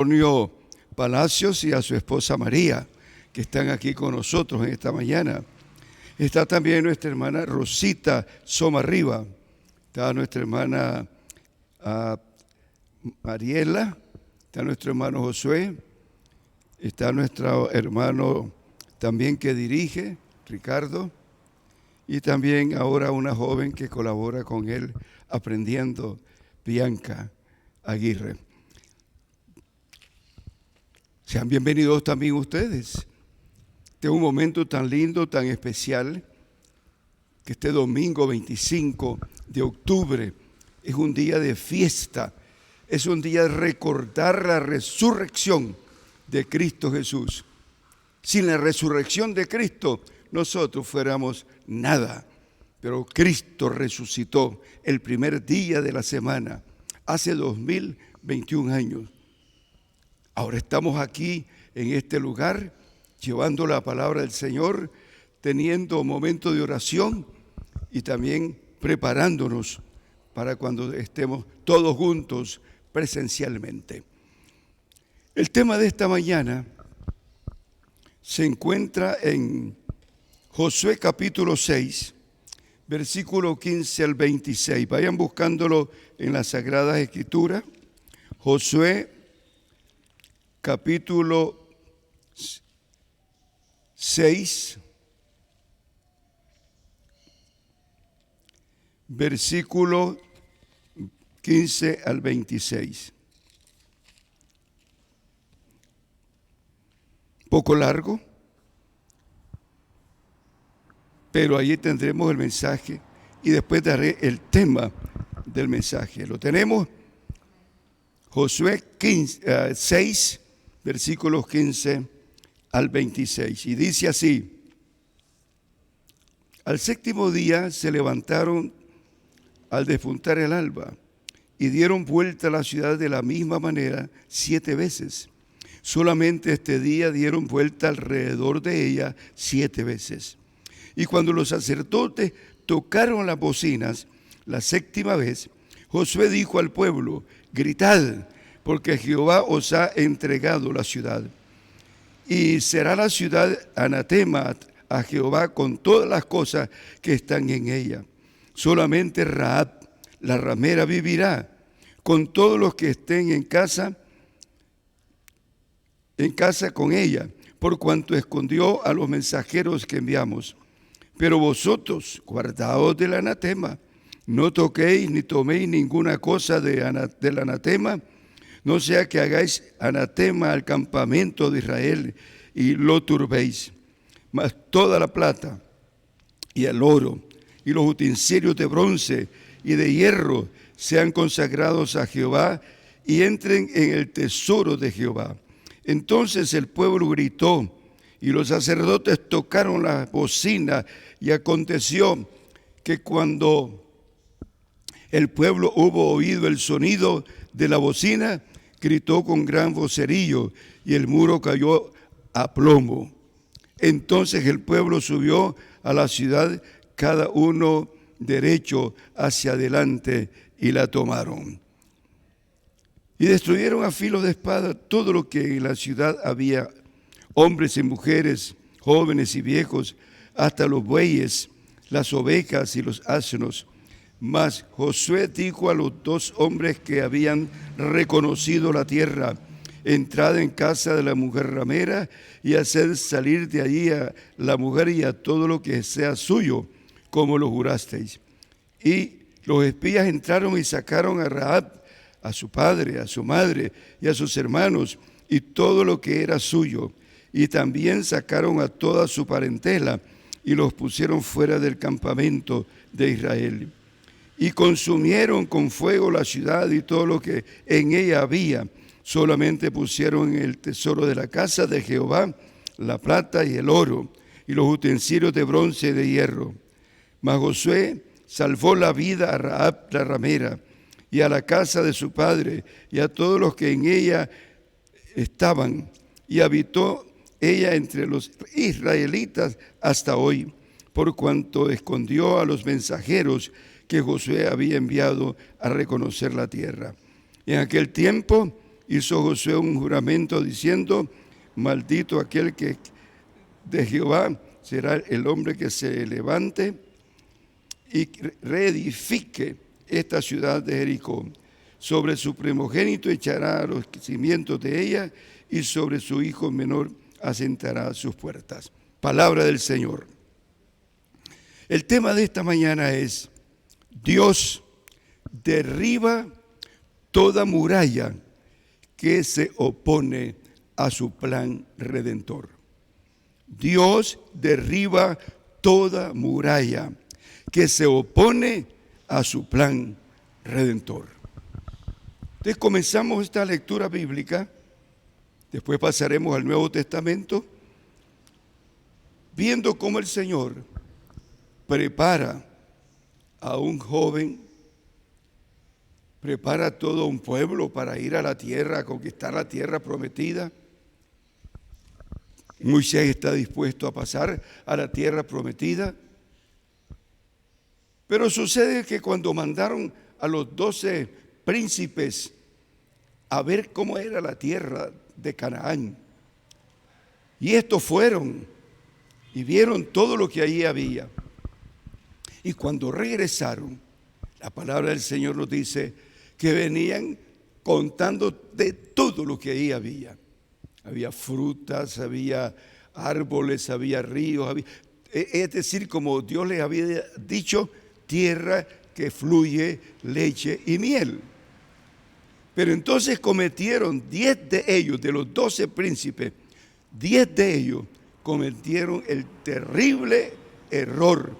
Antonio Palacios y a su esposa María, que están aquí con nosotros en esta mañana. Está también nuestra hermana Rosita Somarriba, está nuestra hermana Mariela, está nuestro hermano Josué, está nuestro hermano también que dirige, Ricardo, y también ahora una joven que colabora con él aprendiendo, Bianca Aguirre. Sean bienvenidos también ustedes. Este es un momento tan lindo, tan especial, que este domingo 25 de octubre es un día de fiesta, es un día de recordar la resurrección de Cristo Jesús. Sin la resurrección de Cristo, nosotros fuéramos nada, pero Cristo resucitó el primer día de la semana, hace 2021 años. Ahora estamos aquí en este lugar, llevando la palabra del Señor, teniendo momentos de oración y también preparándonos para cuando estemos todos juntos presencialmente. El tema de esta mañana se encuentra en Josué capítulo 6, versículo 15 al 26. Vayan buscándolo en las Sagradas Escrituras. Josué capítulo 6, versículo 15 al 26. Poco largo, pero allí tendremos el mensaje y después daré el tema del mensaje. Lo tenemos, Josué 6, versículos 15 al 26. Y dice así: al séptimo día se levantaron al despuntar el alba y dieron vuelta a la ciudad de la misma manera 7 veces. Solamente este día dieron vuelta alrededor de ella 7 veces. Y cuando los sacerdotes tocaron las bocinas la séptima vez, Josué dijo al pueblo: gritad, porque Jehová os ha entregado la ciudad. Y será la ciudad anatema a Jehová con todas las cosas que están en ella. Solamente Rahab, la ramera, vivirá, con todos los que estén en casa con ella, por cuanto escondió a los mensajeros que enviamos. Pero vosotros, guardaos del anatema, no toquéis ni toméis ninguna cosa del anatema, no sea que hagáis anatema al campamento de Israel y lo turbéis. Mas toda la plata y el oro y los utensilios de bronce y de hierro sean consagrados a Jehová y entren en el tesoro de Jehová. Entonces el pueblo gritó y los sacerdotes tocaron la bocina, y aconteció que cuando el pueblo hubo oído el sonido de la bocina, gritó con gran vocerillo y el muro cayó a plomo. Entonces el pueblo subió a la ciudad, cada uno derecho hacia adelante, y la tomaron. Y destruyeron a filo de espada todo lo que en la ciudad había, hombres y mujeres, jóvenes y viejos, hasta los bueyes, las ovejas y los asnos. Mas Josué dijo a los 2 hombres que habían reconocido la tierra: entrad en casa de la mujer ramera y haced salir de allí a la mujer y a todo lo que sea suyo, como lo jurasteis. Y los espías entraron y sacaron a Rahab, a su padre, a su madre y a sus hermanos, y todo lo que era suyo. Y también sacaron a toda su parentela y los pusieron fuera del campamento de Israel. Y consumieron con fuego la ciudad y todo lo que en ella había. Solamente pusieron en el tesoro de la casa de Jehová la plata y el oro y los utensilios de bronce y de hierro. Mas Josué salvó la vida a Rahab la ramera y a la casa de su padre y a todos los que en ella estaban, y habitó ella entre los israelitas hasta hoy, por cuanto escondió a los mensajeros que Josué había enviado a reconocer la tierra. En aquel tiempo hizo Josué un juramento diciendo: maldito aquel que de Jehová será el hombre que se levante y reedifique esta ciudad de Jericó. Sobre su primogénito echará los cimientos de ella, y sobre su hijo menor asentará sus puertas. Palabra del Señor. El tema de esta mañana es: Dios derriba toda muralla que se opone a su plan redentor. Dios derriba toda muralla que se opone a su plan redentor. Entonces comenzamos esta lectura bíblica, después pasaremos al Nuevo Testamento, viendo cómo el Señor prepara a un joven, prepara a todo un pueblo para ir a la tierra, a conquistar la tierra prometida. Moisés está dispuesto a pasar a la tierra prometida. Pero sucede que cuando mandaron a los 12 príncipes a ver cómo era la tierra de Canaán, y estos fueron y vieron todo lo que allí había, y cuando regresaron, la palabra del Señor nos dice que venían contando de todo lo que allí había. Había frutas, había árboles, había ríos, es decir, como Dios les había dicho, tierra que fluye leche y miel. Pero entonces cometieron 10 de ellos, de los 12 príncipes, 10 de ellos cometieron el terrible error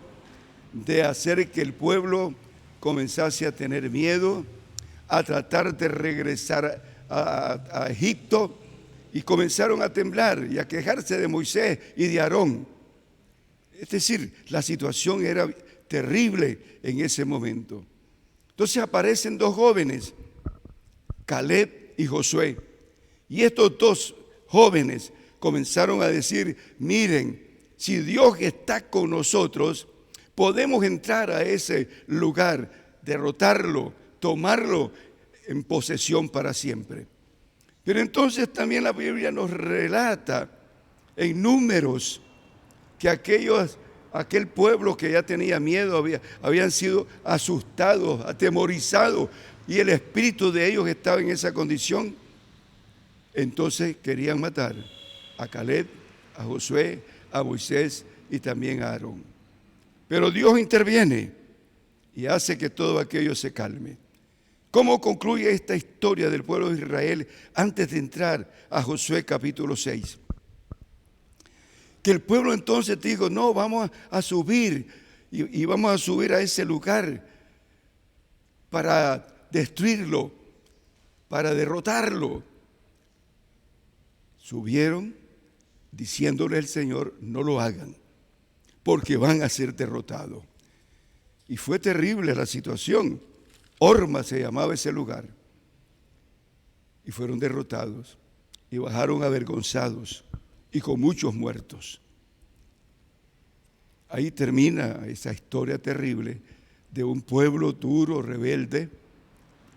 de hacer que el pueblo comenzase a tener miedo, a tratar de regresar a Egipto, y comenzaron a temblar y a quejarse de Moisés y de Aarón. Es decir, la situación era terrible en ese momento. Entonces aparecen dos jóvenes, Caleb y Josué, y estos dos jóvenes comenzaron a decir: miren, si Dios está con nosotros, podemos entrar a ese lugar, derrotarlo, tomarlo en posesión para siempre. Pero entonces también la Biblia nos relata en Números que aquel pueblo que ya tenía miedo, habían sido asustados, atemorizados, y el espíritu de ellos estaba en esa condición. Entonces querían matar a Caleb, a Josué, a Moisés y también a Aarón. Pero Dios interviene y hace que todo aquello se calme. ¿Cómo concluye esta historia del pueblo de Israel antes de entrar a Josué capítulo 6? Que el pueblo entonces dijo: no, vamos a subir y vamos a subir a ese lugar para destruirlo, para derrotarlo. Subieron diciéndole al Señor: no lo hagan, porque van a ser derrotados. Y fue terrible la situación. Horma se llamaba ese lugar. Y fueron derrotados y bajaron avergonzados y con muchos muertos. Ahí termina esa historia terrible de un pueblo duro, rebelde.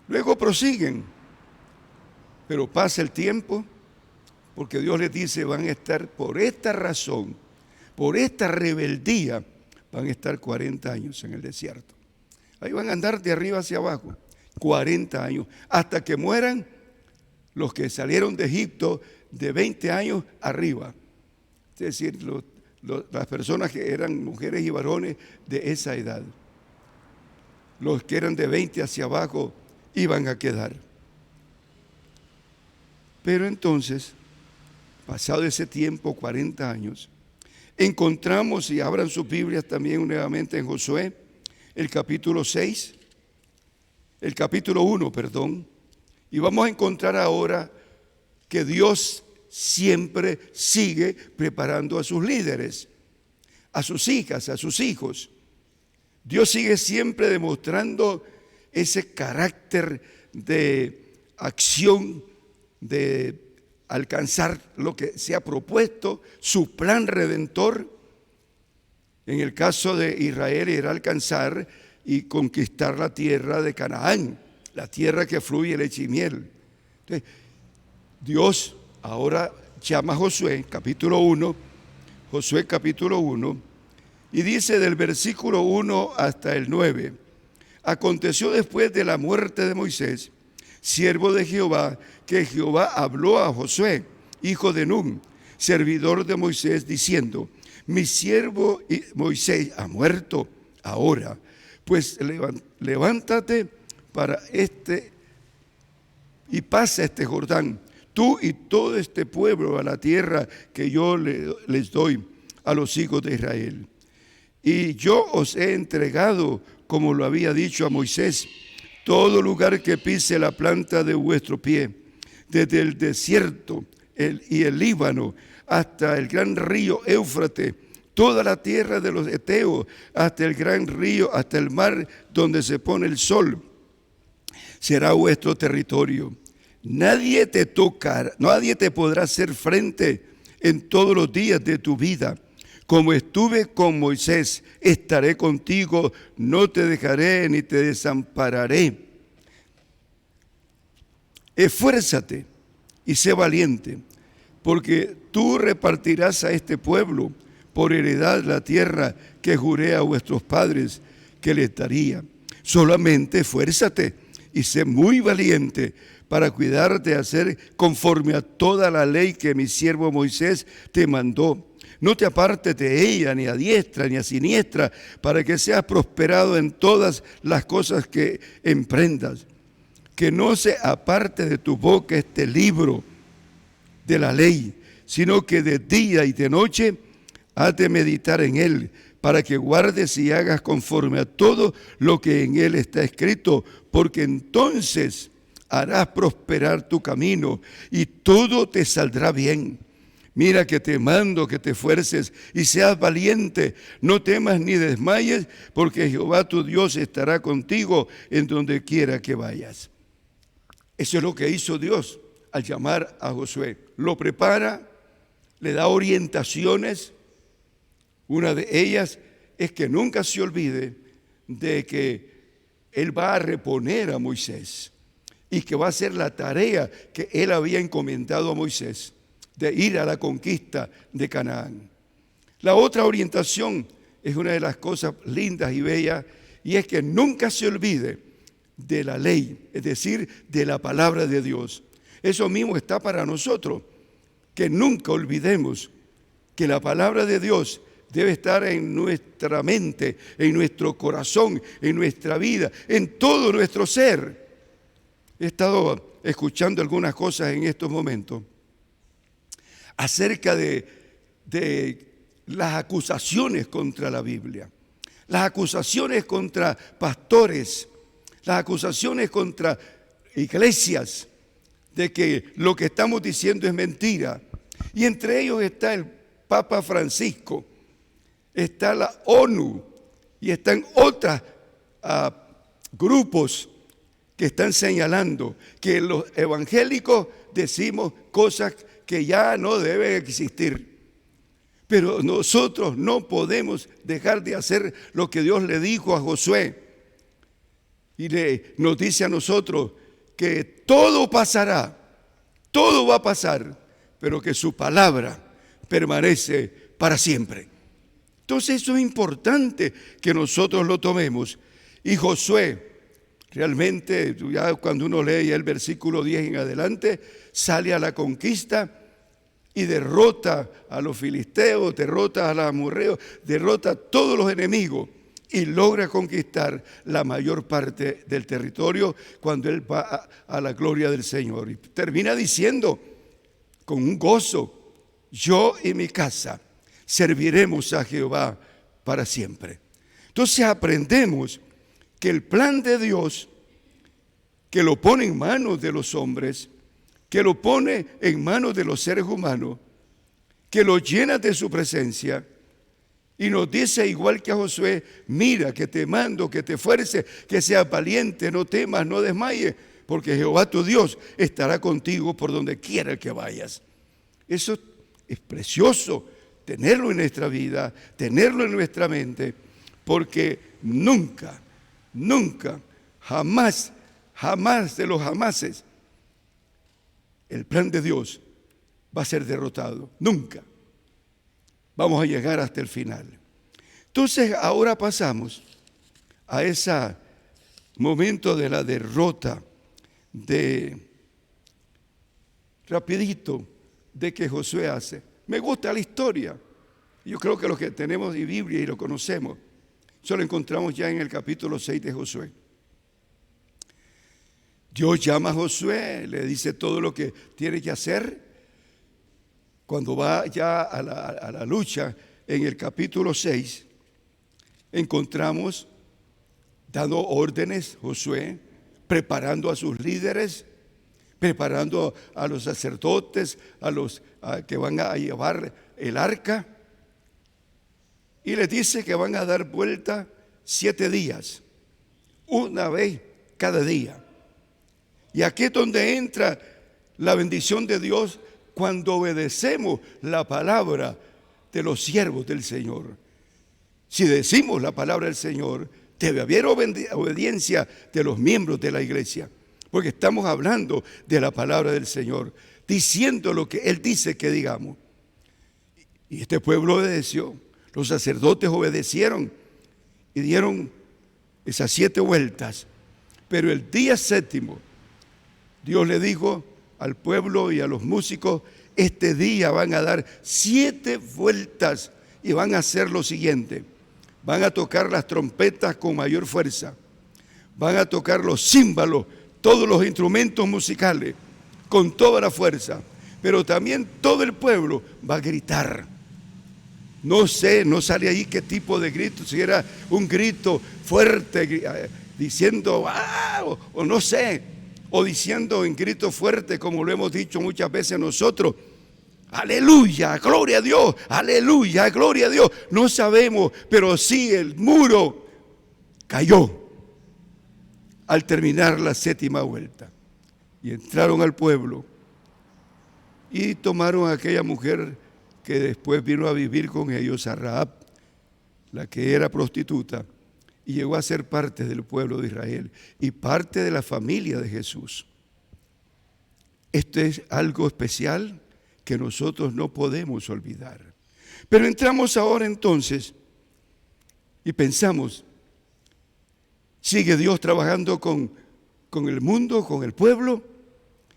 Luego prosiguen, pero pasa el tiempo, porque Dios les dice: van a estar por esta razón, por esta rebeldía, van a estar 40 años en el desierto. Ahí van a andar de arriba hacia abajo, 40 años, hasta que mueran los que salieron de Egipto de 20 años arriba. Es decir, las personas que eran mujeres y varones de esa edad. Los que eran de 20 hacia abajo iban a quedar. Pero entonces, pasado ese tiempo, 40 años, encontramos, y abran sus Biblias también nuevamente en Josué, el capítulo 6, el capítulo 1, perdón, y vamos a encontrar ahora que Dios siempre sigue preparando a sus líderes, a sus hijas, a sus hijos. Dios sigue siempre demostrando ese carácter de acción, de alcanzar lo que se ha propuesto, su plan redentor. En el caso de Israel era alcanzar y conquistar la tierra de Canaán, la tierra que fluye leche y miel. Entonces, Dios ahora llama a Josué, capítulo 1, Josué capítulo 1, y dice del versículo 1 hasta el 9: aconteció después de la muerte de Moisés, siervo de Jehová, que Jehová habló a Josué, hijo de Nun, servidor de Moisés, diciendo: mi siervo Moisés ha muerto ahora, pues levántate para y pasa este Jordán, tú y todo este pueblo, a la tierra que yo les doy a los hijos de Israel. Y yo os he entregado, como lo había dicho a Moisés, todo lugar que pise la planta de vuestro pie, desde el desierto y el Líbano hasta el gran río Éufrates, toda la tierra de los heteos, hasta el gran río, hasta el mar donde se pone el sol, será vuestro territorio. Nadie te tocará, nadie te podrá hacer frente en todos los días de tu vida. Como estuve con Moisés, estaré contigo, no te dejaré ni te desampararé. Esfuérzate y sé valiente, porque tú repartirás a este pueblo por heredad la tierra que juré a vuestros padres que les daría. Solamente esfuérzate y sé muy valiente para cuidarte de hacer conforme a toda la ley que mi siervo Moisés te mandó. No te apartes de ella, ni a diestra ni a siniestra, para que seas prosperado en todas las cosas que emprendas. Que no se aparte de tu boca este libro de la ley, sino que de día y de noche has de meditar en él, para que guardes y hagas conforme a todo lo que en él está escrito, porque entonces harás prosperar tu camino y todo te saldrá bien. Mira que te mando que te esfuerces y seas valiente, no temas ni desmayes, porque Jehová tu Dios estará contigo en donde quiera que vayas. Eso es lo que hizo Dios al llamar a Josué. Lo prepara, le da orientaciones. Una de ellas es que nunca se olvide de que él va a reponer a Moisés y que va a hacer la tarea que él había encomendado a Moisés, de ir a la conquista de Canaán. La otra orientación es una de las cosas lindas y bellas, y es que nunca se olvide de la ley, es decir, de la palabra de Dios. Eso mismo está para nosotros, que nunca olvidemos que la palabra de Dios debe estar en nuestra mente, en nuestro corazón, en nuestra vida, en todo nuestro ser. He estado escuchando algunas cosas en estos momentos acerca de las acusaciones contra la Biblia, las acusaciones contra pastores, las acusaciones contra iglesias, de que lo que estamos diciendo es mentira. Y entre ellos está el Papa Francisco, está la ONU y están otros grupos que están señalando que los evangélicos decimos cosas que ya no deben existir. Pero nosotros no podemos dejar de hacer lo que Dios le dijo a Josué. Y nos dice a nosotros que todo pasará, todo va a pasar, pero que su palabra permanece para siempre. Entonces eso es importante que nosotros lo tomemos. Y Josué, realmente, ya cuando uno lee el versículo 10 en adelante, sale a la conquista y derrota a los filisteos, derrota a los amorreos, derrota a todos los enemigos y logra conquistar la mayor parte del territorio cuando él va a la gloria del Señor. Y termina diciendo con un gozo: yo y mi casa serviremos a Jehová para siempre. Entonces aprendemos que el plan de Dios, que lo pone en manos de los hombres, que lo pone en manos de los seres humanos, que lo llena de su presencia y nos dice igual que a Josué: mira que te mando, que te esfuerces, que seas valiente, no temas, no desmayes, porque Jehová tu Dios estará contigo por donde quiera que vayas. Eso es precioso tenerlo en nuestra vida, tenerlo en nuestra mente, porque nunca, jamás de los jamases, el plan de Dios va a ser derrotado. Nunca. Vamos a llegar hasta el final. Entonces, ahora pasamos a ese momento de la derrota, rapidito, de que Josué hace. Me gusta la historia. Yo creo que los que tenemos de Biblia y lo conocemos, eso lo encontramos ya en el capítulo 6 de Josué. Dios llama a Josué, le dice todo lo que tiene que hacer. Cuando va ya a la lucha, en el capítulo 6, encontramos dando órdenes, Josué, preparando a sus líderes, preparando a los sacerdotes, a los que van a llevar el arca. Y les dice que van a dar vuelta 7 días, una vez cada día. Y aquí es donde entra la bendición de Dios cuando obedecemos la palabra de los siervos del Señor. Si decimos la palabra del Señor, debe haber obediencia de los miembros de la iglesia, porque estamos hablando de la palabra del Señor, diciendo lo que Él dice que digamos. Y este pueblo obedeció, los sacerdotes obedecieron y dieron esas 7 vueltas. Pero el día 7, Dios le dijo al pueblo y a los músicos: este día van a dar 7 vueltas y van a hacer lo siguiente: van a tocar las trompetas con mayor fuerza, van a tocar los címbalos, todos los instrumentos musicales con toda la fuerza, pero también todo el pueblo va a gritar. No sé, no sale ahí qué tipo de grito, si era un grito fuerte diciendo ¡ah! O no sé, o diciendo en grito fuerte, como lo hemos dicho muchas veces nosotros: aleluya, gloria a Dios, aleluya, gloria a Dios. No sabemos, pero sí el muro cayó al terminar la 7ª vuelta. Y entraron al pueblo y tomaron a aquella mujer que después vino a vivir con ellos, a Rahab, la que era prostituta, y llegó a ser parte del pueblo de Israel y parte de la familia de Jesús. Esto es algo especial que nosotros no podemos olvidar. Pero entramos ahora entonces y pensamos: ¿sigue Dios trabajando con el mundo, con el pueblo?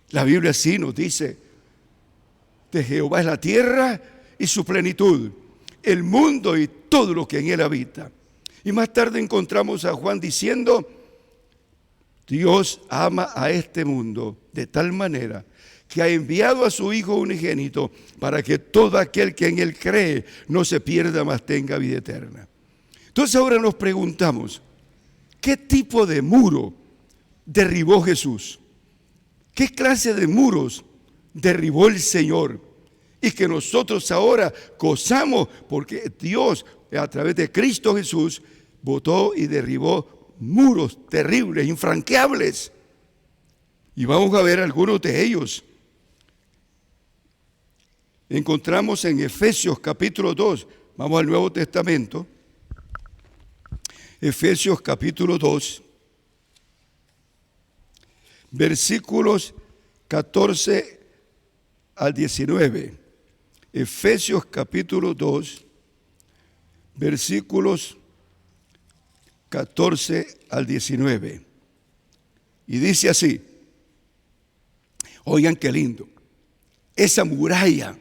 La Biblia sí nos dice: de Jehová es la tierra y su plenitud, el mundo y todo lo que en él habita. Y más tarde encontramos a Juan diciendo: Dios ama a este mundo de tal manera que ha enviado a su Hijo unigénito para que todo aquel que en él cree no se pierda, mas tenga vida eterna. Entonces ahora nos preguntamos: ¿qué tipo de muro derribó Jesús? ¿Qué clase de muros derribó el Señor? Y que nosotros ahora gozamos porque Dios, a través de Cristo Jesús, botó y derribó muros terribles, infranqueables. Y vamos a ver algunos de ellos. Encontramos en Efesios capítulo 2, vamos al Nuevo Testamento, Efesios capítulo 2, versículos 14 al 19. Efesios capítulo 2, versículos 14 al 19. Y dice así: oigan qué lindo. Esa muralla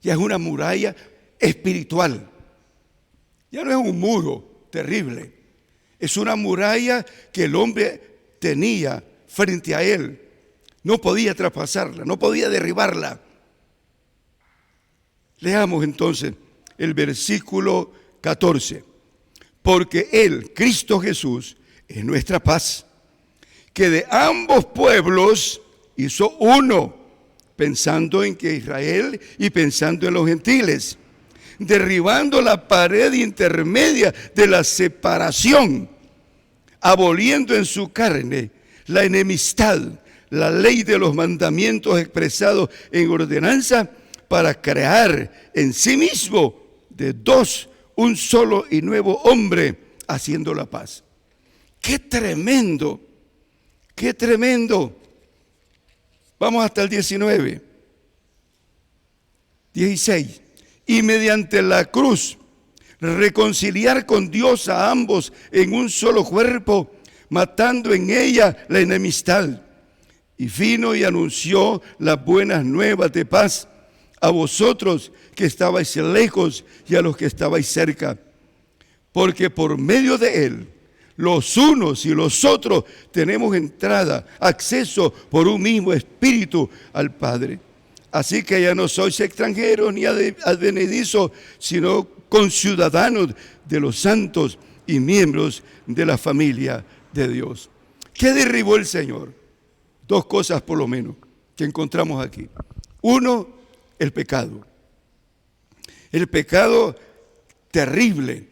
ya es una muralla espiritual. Ya no es un muro terrible. Es una muralla que el hombre tenía frente a él. No podía traspasarla, no podía derribarla. Leamos entonces el versículo 14. Porque Él, Cristo Jesús, es nuestra paz, que de ambos pueblos hizo uno, pensando en que Israel y pensando en los gentiles, derribando la pared intermedia de la separación, aboliendo en su carne la enemistad, la ley de los mandamientos expresados en ordenanza, para crear en sí mismo de dos un solo y nuevo hombre, haciendo la paz. ¡Qué tremendo! ¡Qué tremendo! Vamos hasta el 19. 16. Y mediante la cruz reconciliar con Dios a ambos en un solo cuerpo, matando en ella la enemistad. Y vino y anunció las buenas nuevas de paz a vosotros que estabais lejos y a los que estabais cerca. Porque por medio de él, los unos y los otros tenemos entrada, acceso por un mismo espíritu al Padre. Así que ya no sois extranjeros ni advenedizos, sino conciudadanos de los santos y miembros de la familia de Dios. ¿Qué derribó el Señor? Dos cosas por lo menos que encontramos aquí. Uno, el pecado. El pecado terrible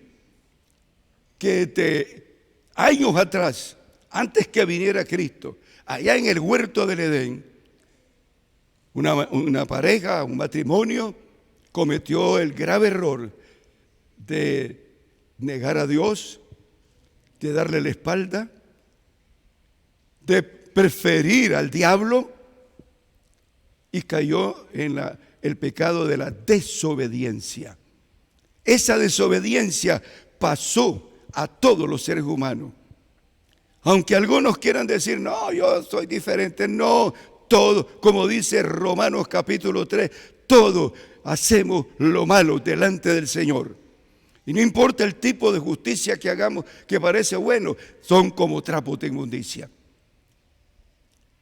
que años atrás, antes que viniera Cristo, allá en el huerto del Edén, una pareja, un matrimonio, cometió el grave error de negar a Dios, de darle la espalda, de preferir al diablo, y cayó en el pecado de la desobediencia. Esa desobediencia pasó a todos los seres humanos. Aunque algunos quieran decir, no, yo soy diferente, no, todo, como dice Romanos capítulo 3, todos hacemos lo malo delante del Señor. Y no importa el tipo de justicia que hagamos, que parece bueno, son como trapos de inmundicia.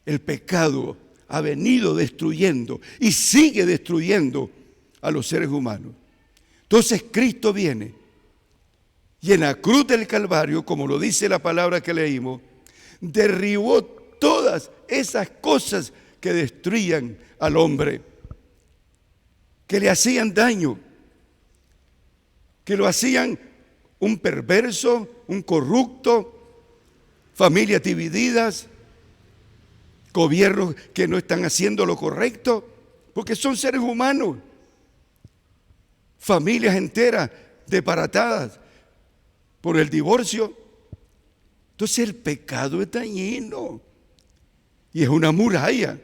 El pecado ha venido destruyendo y sigue destruyendo a los seres humanos. Entonces Cristo viene y en la cruz del Calvario, como lo dice la palabra que leímos, derribó todas esas cosas que destruían al hombre, que le hacían daño, que lo hacían un perverso, un corrupto, familias divididas, gobiernos que no están haciendo lo correcto, porque son seres humanos, familias enteras desbaratadas por el divorcio. Entonces el pecado es dañino y es una muralla.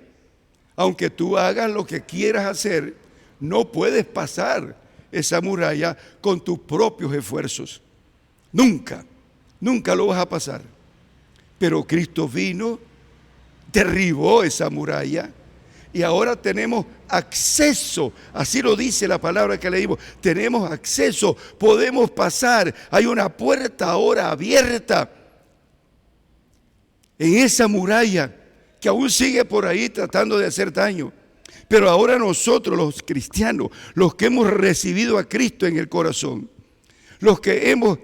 Aunque tú hagas lo que quieras hacer, no puedes pasar esa muralla con tus propios esfuerzos. Nunca lo vas a pasar. Pero Cristo vino, derribó esa muralla y ahora tenemos acceso, así lo dice la palabra que leímos, tenemos acceso, podemos pasar, hay una puerta ahora abierta en esa muralla que aún sigue por ahí tratando de hacer daño. Pero ahora nosotros los cristianos, los que hemos recibido a Cristo en el corazón, los que hemos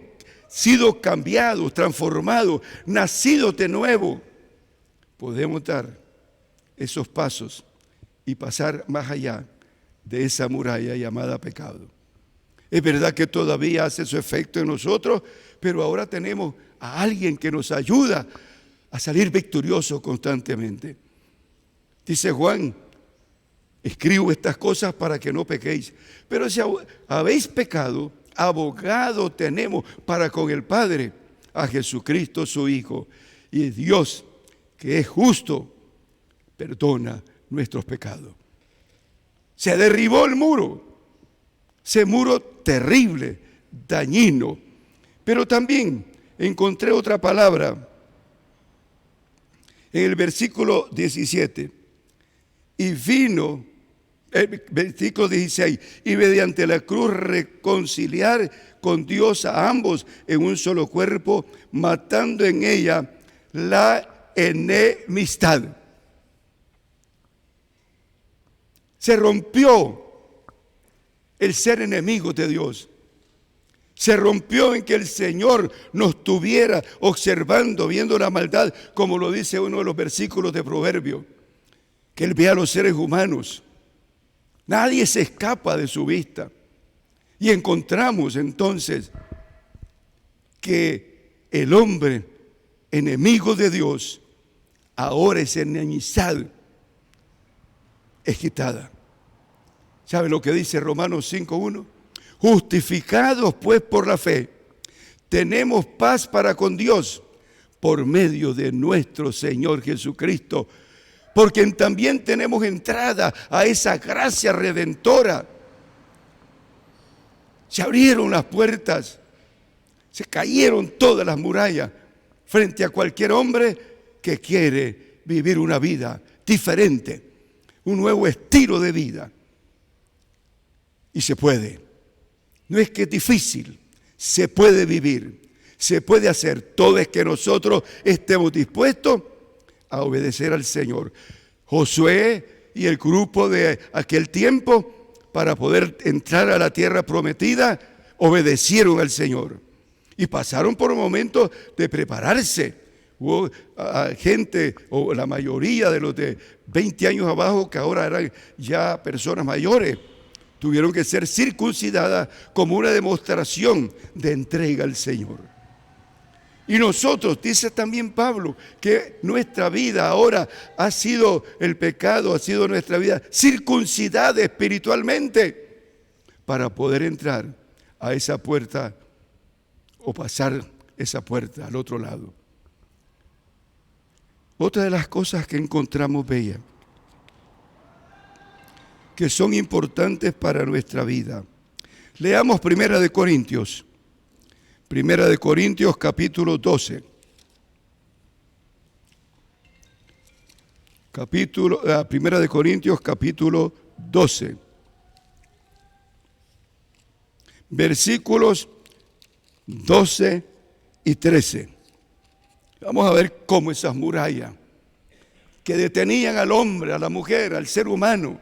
sido cambiados, transformados, nacidos de nuevo, podemos dar esos pasos y pasar más allá de esa muralla llamada pecado. Es verdad que todavía hace su efecto en nosotros, pero ahora tenemos a alguien que nos ayuda a salir victoriosos constantemente. Dice Juan, escribo estas cosas para que no pequéis. Pero si habéis pecado, abogado tenemos para con el Padre, a Jesucristo su Hijo. Y Dios, que es justo, perdona nuestros pecados. Se derribó el muro, ese muro terrible, dañino. Pero también encontré otra palabra en el versículo 17. Y vino, el versículo 16, y mediante la cruz reconciliar con Dios a ambos en un solo cuerpo, matando en ella la enemistad. Se rompió el ser enemigos de Dios. Se rompió en que el Señor nos estuviera observando, viendo la maldad, como lo dice uno de los versículos de Proverbios, que Él ve a los seres humanos. Nadie se escapa de su vista. Y encontramos entonces que el hombre enemigo de Dios, ahora esa enemistad es quitada. ¿Sabe lo que dice Romanos 5:1? Justificados pues por la fe, tenemos paz para con Dios por medio de nuestro Señor Jesucristo, porque también tenemos entrada a esa gracia redentora. Se abrieron las puertas, se cayeron todas las murallas frente a cualquier hombre que quiere vivir una vida diferente, un nuevo estilo de vida. Y se puede. No es que es difícil, se puede vivir, se puede hacer. Todo es que nosotros estemos dispuestos a obedecer al Señor. Josué y el grupo de aquel tiempo, para poder entrar a la tierra prometida, obedecieron al Señor y pasaron por un momento de prepararse. Hubo gente, o la mayoría de los de 20 años abajo, que ahora eran ya personas mayores, tuvieron que ser circuncidadas como una demostración de entrega al Señor. Y nosotros, dice también Pablo, que nuestra vida ahora ha sido, el pecado ha sido nuestra vida circuncidada espiritualmente para poder entrar a esa puerta o pasar esa puerta al otro lado. Otra de las cosas que encontramos bella, que son importantes para nuestra vida. Leamos Primera de Corintios capítulo 12. Primera de Corintios capítulo 12. Versículos 12 y 13. Vamos a ver cómo esas murallas que detenían al hombre, a la mujer, al ser humano,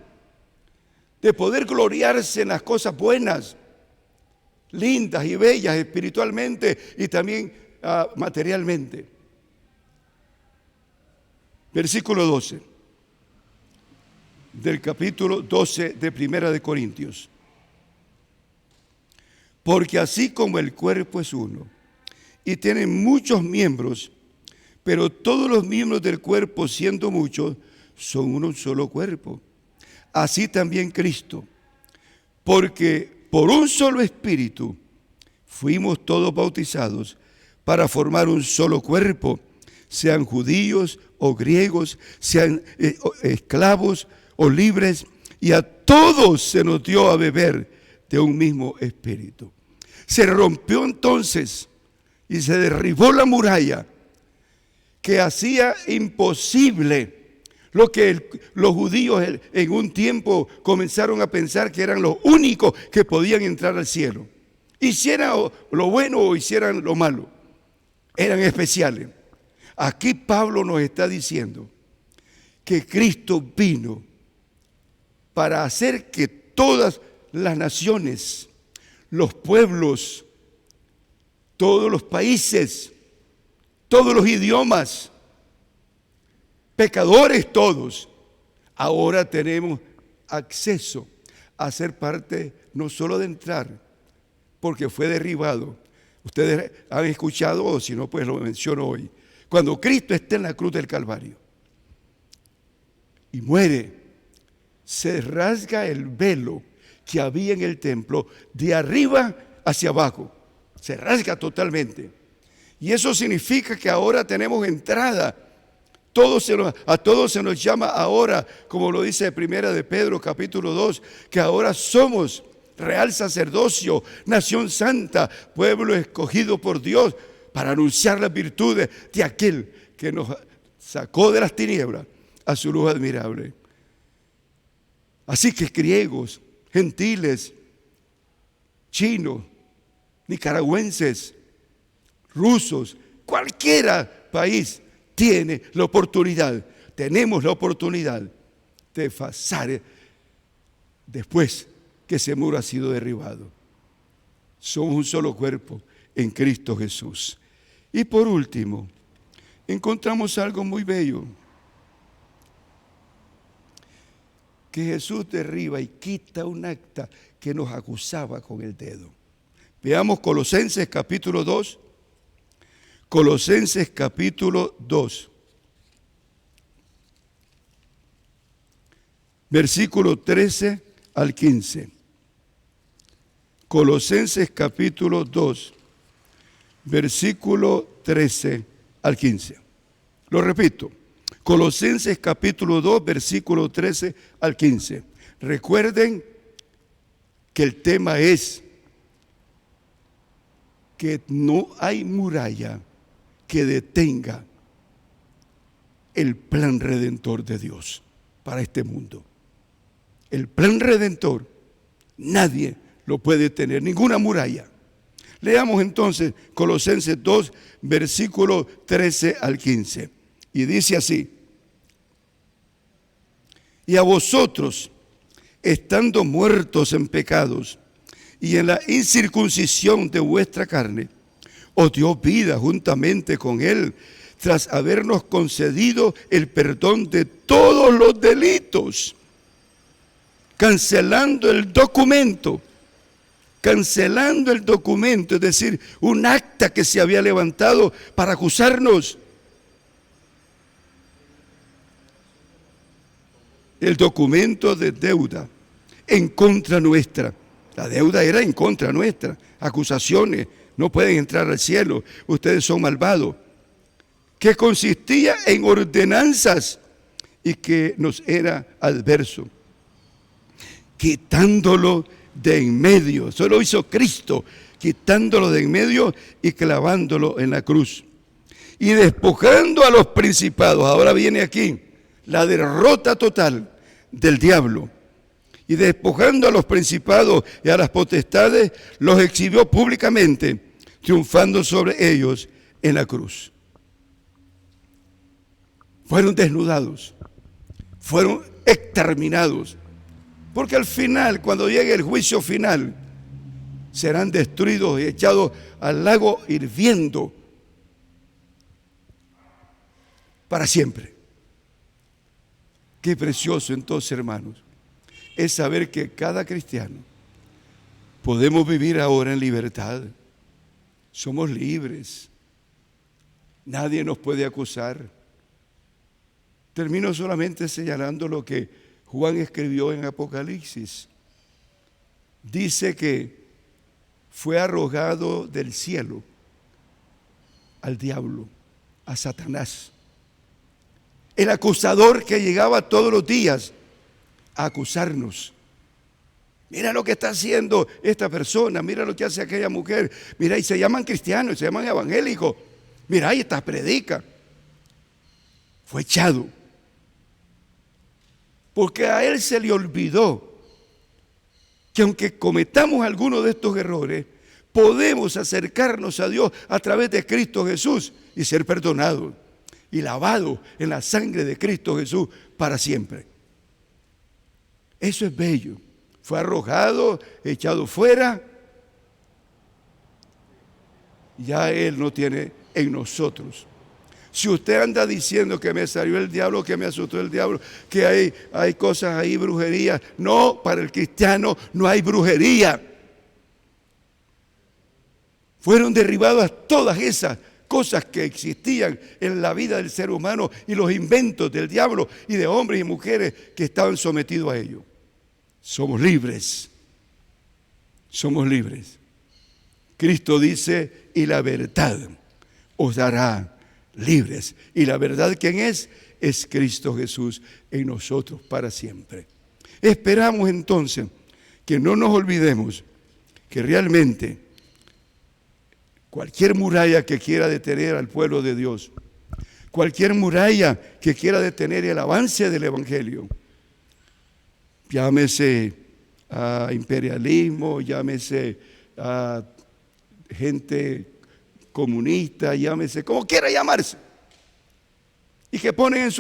de poder gloriarse en las cosas buenas, lindas y bellas espiritualmente y también materialmente. Versículo 12 del capítulo 12 de Primera de Corintios. Porque así como el cuerpo es uno y tiene muchos miembros, pero todos los miembros del cuerpo, siendo muchos, son un solo cuerpo. Así también Cristo, porque por un solo espíritu fuimos todos bautizados para formar un solo cuerpo, sean judíos o griegos, sean esclavos o libres, y a todos se nos dio a beber de un mismo espíritu. Se rompió entonces y se derribó la muralla que hacía imposible lo que los judíos en un tiempo comenzaron a pensar que eran los únicos que podían entrar al cielo. Hicieran lo bueno o hicieran lo malo, eran especiales. Aquí Pablo nos está diciendo que Cristo vino para hacer que todas las naciones, los pueblos, todos los países, todos los idiomas, pecadores todos, ahora tenemos acceso a ser parte, no solo de entrar, porque fue derribado. Ustedes han escuchado, o si no, pues lo menciono hoy. Cuando Cristo está en la cruz del Calvario y muere, se rasga el velo que había en el templo de arriba hacia abajo. Se rasga totalmente. Y eso significa que ahora tenemos entrada. A todos se nos llama ahora, como lo dice Primera de Pedro capítulo 2, que ahora somos real sacerdocio, nación santa, pueblo escogido por Dios para anunciar las virtudes de aquel que nos sacó de las tinieblas a su luz admirable. Así que griegos, gentiles, chinos, nicaragüenses, rusos, cualquiera país tiene la oportunidad, tenemos la oportunidad de pasar después que ese muro ha sido derribado. Somos un solo cuerpo en Cristo Jesús. Y por último, encontramos algo muy bello, que Jesús derriba y quita un acta que nos acusaba con el dedo. Veamos Colosenses capítulo 2. Colosenses capítulo 2, versículo 13 al 15. Colosenses capítulo 2, versículo 13 al 15. Lo repito. Colosenses capítulo 2, versículo 13 al 15. Recuerden que el tema es que no hay muralla que detenga el plan redentor de Dios para este mundo. El plan redentor, nadie lo puede tener, ninguna muralla. Leamos entonces Colosenses 2, versículo 13 al 15. Y dice así: y a vosotros, estando muertos en pecados y en la incircuncisión de vuestra carne, os dio vida juntamente con Él, tras habernos concedido el perdón de todos los delitos, cancelando el documento, es decir, un acta que se había levantado para acusarnos. El documento de deuda en contra nuestra. La deuda era en contra nuestra. Acusaciones, no pueden entrar al cielo, ustedes son malvados. Que consistía en ordenanzas y que nos era adverso. Quitándolo de en medio, eso lo hizo Cristo, quitándolo de en medio y clavándolo en la cruz. Y despojando a los principados, ahora viene aquí la derrota total del diablo. Y despojando a los principados y a las potestades, los exhibió públicamente, triunfando sobre ellos en la cruz. Fueron desnudados, fueron exterminados, porque al final, cuando llegue el juicio final, serán destruidos y echados al lago hirviendo para siempre. Qué precioso entonces, hermanos, es saber que cada cristiano podemos vivir ahora en libertad. Somos libres. Nadie nos puede acusar. Termino solamente señalando lo que Juan escribió en Apocalipsis. Dice que fue arrojado del cielo al diablo, a Satanás, el acusador que llegaba todos los días a acusarnos. Mira lo que está haciendo esta persona, mira lo que hace aquella mujer, mira, y se llaman cristianos, se llaman evangélicos, mira, ahí está, predica. Fue echado, porque a él se le olvidó que aunque cometamos alguno de estos errores, podemos acercarnos a Dios a través de Cristo Jesús y ser perdonados y lavados en la sangre de Cristo Jesús para siempre. Eso es bello. Fue arrojado, echado fuera. Ya Él no tiene en nosotros. Si usted anda diciendo que me salió el diablo, que me asustó el diablo, que hay cosas ahí, brujería. No, para el cristiano no hay brujería. Fueron derribadas todas esas cosas que existían en la vida del ser humano y los inventos del diablo y de hombres y mujeres que estaban sometidos a ello. Somos libres. Somos libres. Cristo dice, y la verdad os hará libres. Y la verdad, ¿quién es? Es Cristo Jesús en nosotros para siempre. Esperamos entonces que no nos olvidemos que realmente cualquier muralla que quiera detener al pueblo de Dios, cualquier muralla que quiera detener el avance del Evangelio, llámese a imperialismo, llámese a gente comunista, llámese como quiera llamarse, y que ponen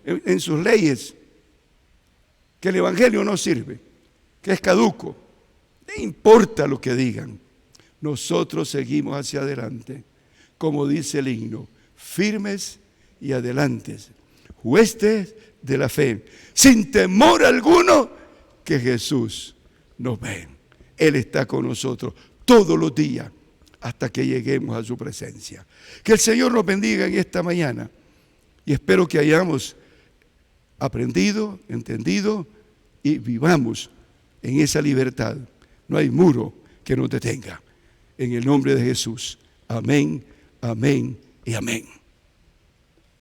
en sus leyes que el Evangelio no sirve, que es caduco. No importa lo que digan, nosotros seguimos hacia adelante, como dice el himno, firmes y adelantes, huestes de la fe, sin temor alguno, que Jesús nos ve. Él está con nosotros todos los días hasta que lleguemos a su presencia. Que el Señor nos bendiga en esta mañana y espero que hayamos aprendido, entendido y vivamos en esa libertad. No hay muro que nos detenga. En el nombre de Jesús. Amén, amén y amén.